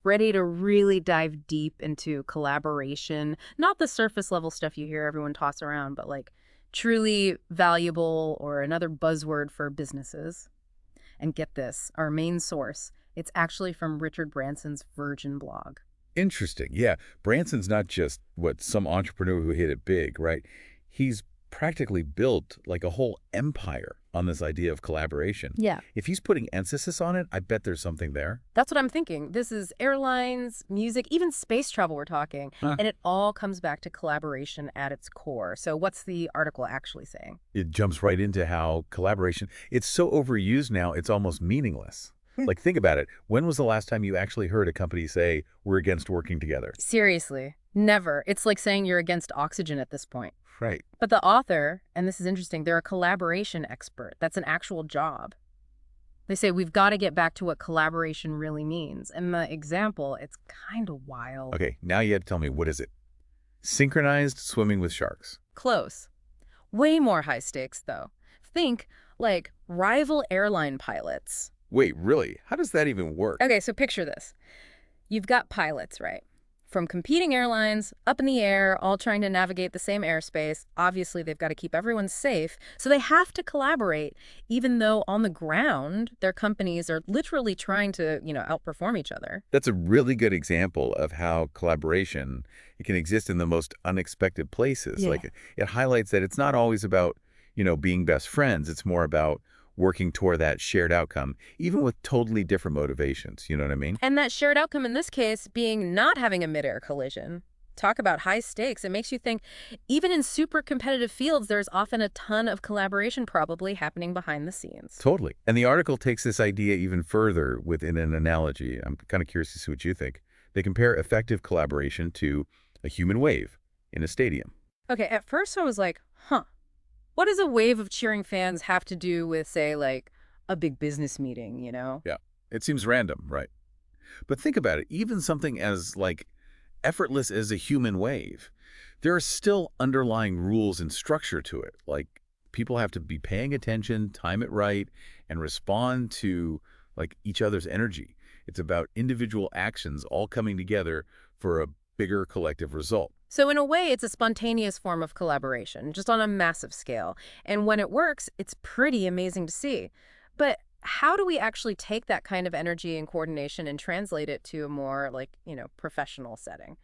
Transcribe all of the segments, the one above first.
ready to really dive deep into collaboration, not the surface level stuff you hear everyone toss around, but like truly valuable or another buzzword for businesses. And get this, our main source, it's actually from Richard Branson's Virgin blog. Interesting. Yeah. Branson's not just some entrepreneur who hit it big, right? He's practically built like a whole empire on this idea of collaboration. Yeah. If he's putting emphasis on it, I bet there's something there. That's what I'm thinking. This is airlines, music, even space travel we're talking. Huh. And it all comes back to collaboration at its core. So what's the article actually saying? It jumps right into how collaboration, it's so overused now, it's almost meaningless. Like, think about it. When was the last time you actually heard a company say, we're against working together? Seriously, never. It's like saying you're against oxygen at this point. Right. But the author, and this is interesting, they're a collaboration expert. That's an actual job. They say we've got to get back to what collaboration really means. And the example, it's kind of wild. Okay, now you have to tell me, what is it? Synchronized swimming with sharks. Close. Way more high stakes, though. Think like rival airline pilots. Wait, really? How does that even work? Okay, so picture this. You've got pilots, right? From competing airlines, up in the air, all trying to navigate the same airspace. Obviously, they've got to keep everyone safe, so they have to collaborate, even though on the ground, their companies are literally trying to, outperform each other. That's a really good example of how collaboration, it can exist in the most unexpected places. Yeah. Like, it highlights that it's not always about, being best friends. It's more about working toward that shared outcome, even with totally different motivations. You know what I mean? And that shared outcome in this case being not having a midair collision. Talk about high stakes. It makes you think, even in super competitive fields, there's often a ton of collaboration probably happening behind the scenes. Totally. And the article takes this idea even further within an analogy. I'm kind of curious to see what you think. They compare effective collaboration to a human wave in a stadium. Okay, at first I was like, what does a wave of cheering fans have to do with, say, like a big business meeting, Yeah. It seems random, right? But think about it. Even something as effortless as a human wave, there are still underlying rules and structure to it. Like, people have to be paying attention, time it right, and respond to each other's energy. It's about individual actions all coming together for a bigger collective result. So in a way, it's a spontaneous form of collaboration, just on a massive scale. And when it works, it's pretty amazing to see. But how do we actually take that kind of energy and coordination and translate it to a more professional setting?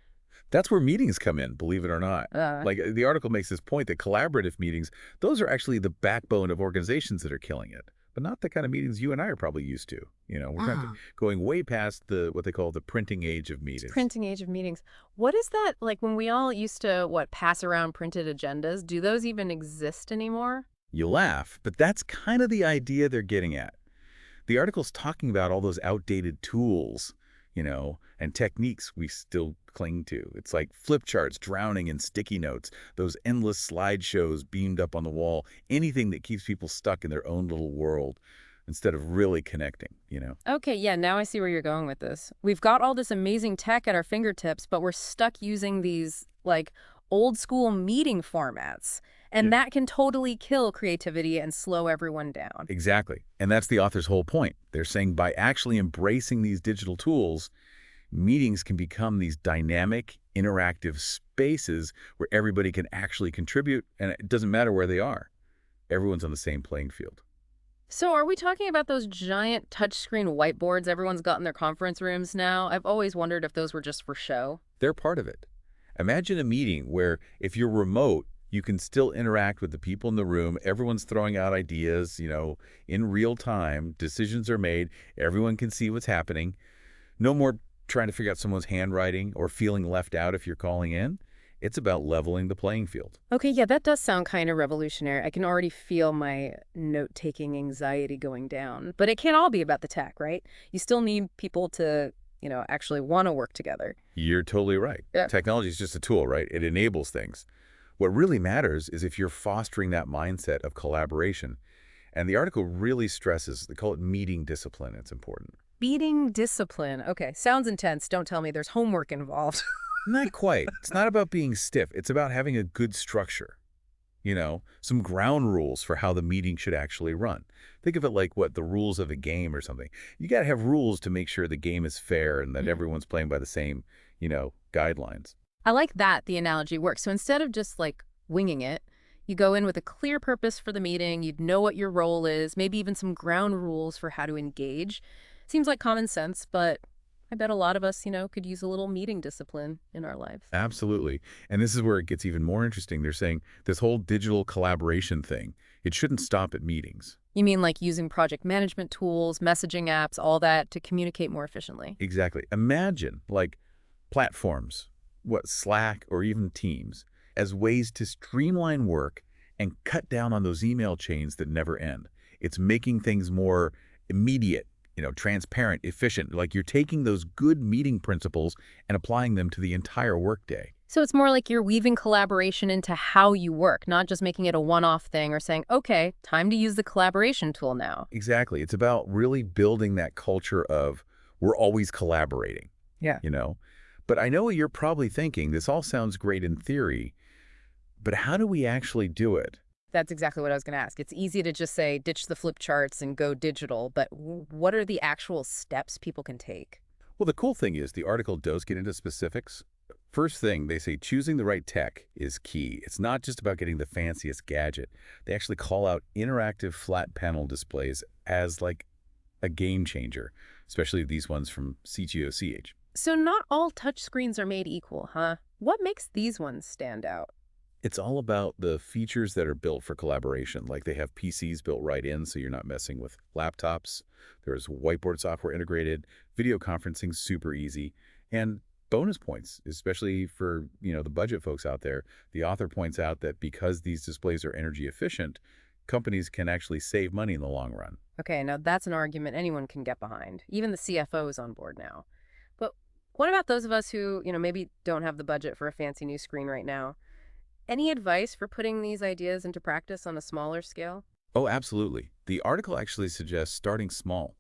That's where meetings come in, believe it or not. Uh, The article makes this point that collaborative meetings, those are actually the backbone of organizations that are killing it, but not the kind of meetings you and I are probably used to. We're kind of going way past what they call the printing age of meetings. Printing age of meetings. What is that like when we all used to, pass around printed agendas? Do those even exist anymore? You laugh, but that's kind of the idea they're getting at. The article's talking about all those outdated tools, and techniques we still cling to. It's like flip charts drowning in sticky notes, those endless slideshows beamed up on the wall, anything that keeps people stuck in their own little world instead of really connecting. Okay, yeah, now I see where you're going with this. We've got all this amazing tech at our fingertips, but we're stuck using these, old school meeting formats. And that can totally kill creativity and slow everyone down. Exactly. And that's the author's whole point. They're saying by actually embracing these digital tools, meetings can become these dynamic, interactive spaces where everybody can actually contribute, and it doesn't matter where they are. Everyone's on the same playing field. So are we talking about those giant touchscreen whiteboards everyone's got in their conference rooms now? I've always wondered if those were just for show. They're part of it. Imagine a meeting where if you're remote, you can still interact with the people in the room. Everyone's throwing out ideas, in real time. Decisions are made. Everyone can see what's happening. No more trying to figure out someone's handwriting or feeling left out if you're calling in. It's about leveling the playing field. Okay, yeah, that does sound kind of revolutionary. I can already feel my note-taking anxiety going down. But it can't all be about the tech, right? You still need people to, actually want to work together. You're totally right. Yeah. Technology is just a tool, right? It enables things. What really matters is if you're fostering that mindset of collaboration. And the article really stresses, they call it meeting discipline. It's important. Meeting discipline. Okay, sounds intense. Don't tell me there's homework involved. Not quite. It's not about being stiff. It's about having a good structure. some ground rules for how the meeting should actually run. Think of it like the rules of a game or something. You got to have rules to make sure the game is fair and that Mhm. everyone's playing by the same, guidelines. I like that the analogy works. So instead of just like winging it, you go in with a clear purpose for the meeting, you'd know what your role is, maybe even some ground rules for how to engage. Seems like common sense, but I bet a lot of us, could use a little meeting discipline in our lives. Absolutely. And this is where it gets even more interesting. They're saying this whole digital collaboration thing, it shouldn't stop at meetings. You mean like using project management tools, messaging apps, all that to communicate more efficiently? Exactly. Imagine platforms, Slack or even Teams, as ways to streamline work and cut down on those email chains that never end. It's making things more immediate, transparent, efficient. Like you're taking those good meeting principles and applying them to the entire workday. So it's more like you're weaving collaboration into how you work, not just making it a one-off thing or saying, okay, time to use the collaboration tool now. Exactly. It's about really building that culture of we're always collaborating, Yeah. you know? But I know what you're probably thinking. This all sounds great in theory, but how do we actually do it? That's exactly what I was going to ask. It's easy to just say, ditch the flip charts and go digital, but what are the actual steps people can take? Well, the cool thing is the article does get into specifics. First thing, they say choosing the right tech is key. It's not just about getting the fanciest gadget. They actually call out interactive flat panel displays as a game changer, especially these ones from CTOCH. So not all touchscreens are made equal, huh? What makes these ones stand out? It's all about the features that are built for collaboration. Like they have PCs built right in, so you're not messing with laptops. There's whiteboard software integrated, video conferencing super easy, and bonus points, especially for the budget folks out there. The author points out that because these displays are energy efficient, companies can actually save money in the long run. Okay, now that's an argument anyone can get behind. Even the CFO is on board now. But what about those of us who, maybe don't have the budget for a fancy new screen right now? Any advice for putting these ideas into practice on a smaller scale? Oh, absolutely. The article actually suggests starting small.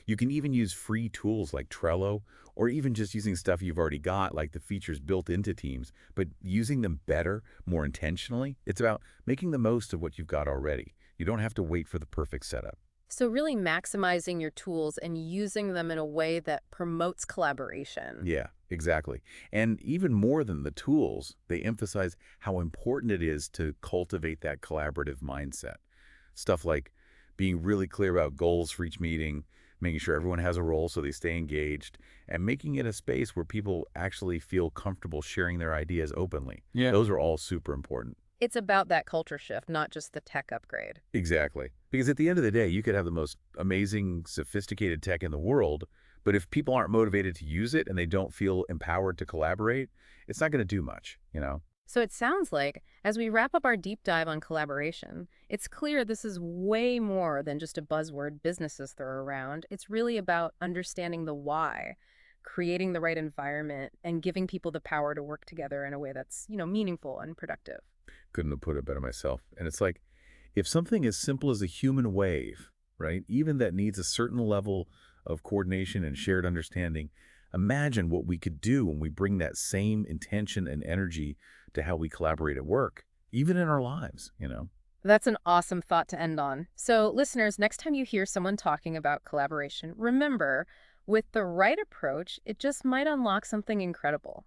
You can even use free tools like Trello, or even just using stuff you've already got, like the features built into Teams, but using them better, more intentionally. It's about making the most of what you've got already. You don't have to wait for the perfect setup. So really maximizing your tools and using them in a way that promotes collaboration. Yeah, exactly. And even more than the tools, they emphasize how important it is to cultivate that collaborative mindset. Stuff like being really clear about goals for each meeting, making sure everyone has a role so they stay engaged, and making it a space where people actually feel comfortable sharing their ideas openly. Yeah. Yeah. Those are all super important. It's about that culture shift, not just the tech upgrade. Exactly. Because at the end of the day, you could have the most amazing, sophisticated tech in the world, but if people aren't motivated to use it and they don't feel empowered to collaborate, it's not going to do much. So it sounds like, as we wrap up our deep dive on collaboration, it's clear this is way more than just a buzzword businesses throw around. It's really about understanding the why, creating the right environment, and giving people the power to work together in a way that's, meaningful and productive. Couldn't have put it better myself. And it's like, if something as simple as a human wave, right, even that needs a certain level of coordination and shared understanding, imagine what we could do when we bring that same intention and energy to how we collaborate at work, even in our lives. That's an awesome thought to end on. So, listeners, next time you hear someone talking about collaboration, remember, with the right approach, it just might unlock something incredible,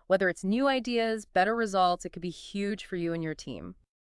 Whether it's new ideas, better results, it could be huge for you and your team.